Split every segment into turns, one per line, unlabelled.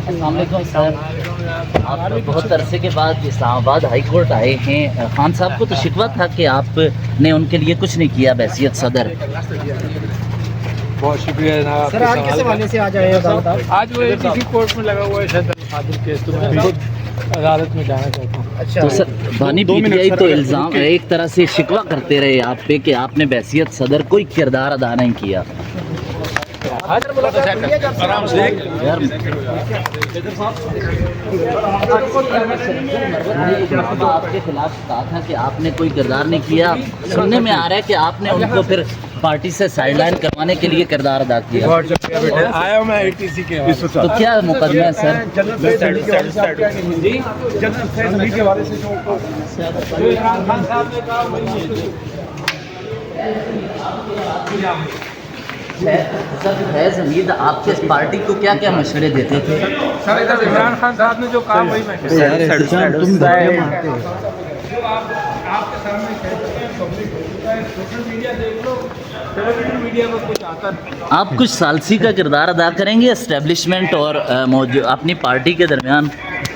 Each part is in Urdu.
السلام علیکم سر، آپ بہت عرصے کے بعد اسلام آباد ہائی کورٹ آئے ہیں۔ خان صاحب کو تو شکوہ تھا کہ آپ نے ان کے لیے کچھ نہیں کیا بحیثیت صدر۔
بہت شکریہ جناب۔
سر آج کس حوالے سے آج آئے ہیں عدالت آپ؟
آج وہ کسی کورٹ میں لگا ہوا ہے شاید القادر کیس، تو میں خود عدالت میں جانا چاہتا ہوں۔
تو سر بانی پی ٹی آئی تو الزام ایک طرح سے شکوہ کرتے رہے آپ پہ کہ آپ نے بحیثیت صدر کوئی کردار ادا نہیں کیا۔
آرام سے
آپ کے خلاف کہا تھا کہ آپ نے کوئی کردار نہیں کیا، سننے میں آ رہا ہے کہ آپ نے ان کو پھر پارٹی سے سائڈ لائن کروانے کے لیے کردار ادا کیا۔
بہت شکریہ بیٹا، آیا ہوں میں اے ٹی سی کے
تو کیا مقدمہ ہے سر؟ سر فیض حمید آپ کے پارٹی کو کیا کیا مشورے دیتے تھے؟
سر ادھر عمران خان صاحب نے جو کہا وہی میں
تم مارتے ہو۔
آپ کے سامنے پبلک ہوتا ہے، سوشل میڈیا دیکھ لو، ٹیلی ویژن میڈیا میں کچھ آتا نہیں۔
آپ کچھ ثالثی کا کردار ادا کریں گے اسٹیبلشمنٹ اور اپنی پارٹی کے درمیان؟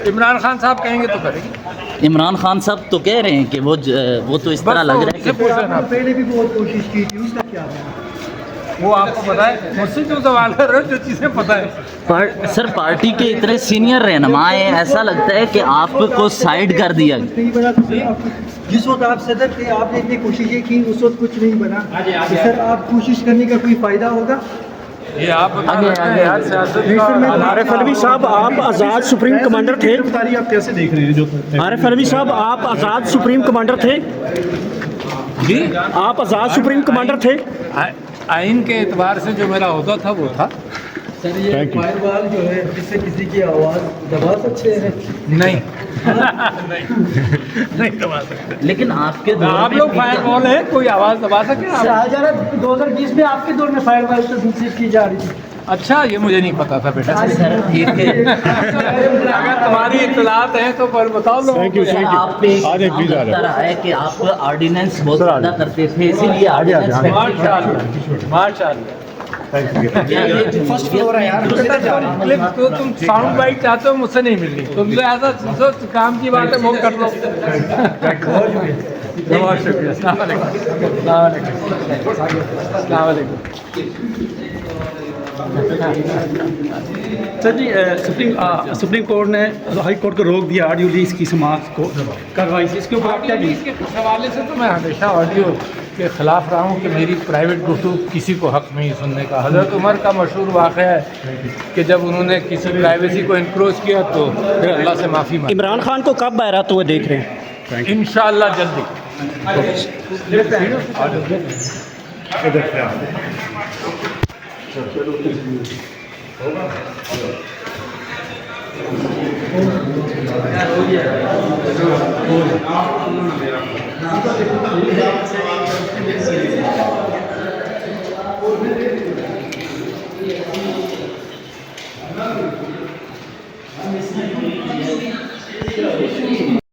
عمران خان صاحب کہیں گے تو کریں گے۔
عمران خان صاحب تو کہہ رہے ہیں کہ وہ تو اس طرح لگ رہا ہے کہ
پہلے بھی بہت کوشش کی تھی، اس کا کیا ہے؟
وہ آپ کو پتا ہے، مجھ سے کیوں سوال کر رہے ہو جو چیزیں پتہ ہے؟
سر پارٹی کے اتنے سینئر رہنما ہیں، ایسا لگتا ہے کہ آپ کو سائیڈ کر دیا گیا۔
نہیں بنا تو جس وقت آپ صدر تھے آپ نے اتنی کوششیں کی، اس وقت کچھ نہیں بنا۔ سر آپ کوشش کرنے کا کوئی فائدہ ہوگا؟
یہ آپ بتا سکتے ہیں یار، سیاست کا
عارف علوی صاحب آپ آزاد سپریم کمانڈر تھے۔
آپ کیسے دیکھ رہے ہیں جو
عارف علوی صاحب آپ آزاد سپریم کمانڈر تھے۔
جی
آپ آزاد سپریم کمانڈر تھے۔
آئین کے اعتبار سے جو میرا عہدہ تھا وہ تھا۔
سر یہ فائر وال جو ہے جس سے کسی کی آواز دبا سکتے ہیں؟
نہیں نہیں دبا سکتے،
لیکن آپ کے دور
آپ
میں
لوگ فائر وال ہیں، کوئی آواز دبا سکے آپ؟
2020 میں آپ کے دور میں فائر وال تنصیب کی جا رہی تھی۔
اچھا یہ مجھے نہیں پتا تھا بیٹا۔
سر ایک
اگر تمہاری اطلاعات ہیں تو پر بتاؤ لوگوں کو۔
آپ پہ ہوتا رہا ہے کہ آپ آرڈیننس بہت زیادہ کرتے تھے، اسی لیے آرڈیننس
ماشاء اللہ ماشاء اللہ۔
فرسٹ فلور ہے یار،
کلپ تو تم ساؤنڈ بائٹ چاہتے ہو مجھ سے نہیں مل رہی، تم جو ایسا کام کی بات ہے وہ کر لو۔ بہت شکریہ، السلام علیکم۔ السلام علیکم۔ السلام علیکم۔
سر جی سپریم کورٹ نے ہائی کورٹ کو روک دیا آڈیو لیز کی سماعت کو کروائی تھی، اس کے اوپر آپ کیا
اس کے حوالے سے تو میں ہمیشہ آڈیو کے خلاف رہا ہوں کہ میری پرائیویٹ گفتگو کسی کو حق نہیں سننے کا۔ حضرت عمر کا مشہور واقعہ ہے کہ جب انہوں نے کسی پرائیویسی کو انکروچ کیا تو پھر اللہ سے معافی مانگی۔
عمران خان کو کب بحرات ہوئے دیکھ رہے ہیں؟
انشاءاللہ جلدی۔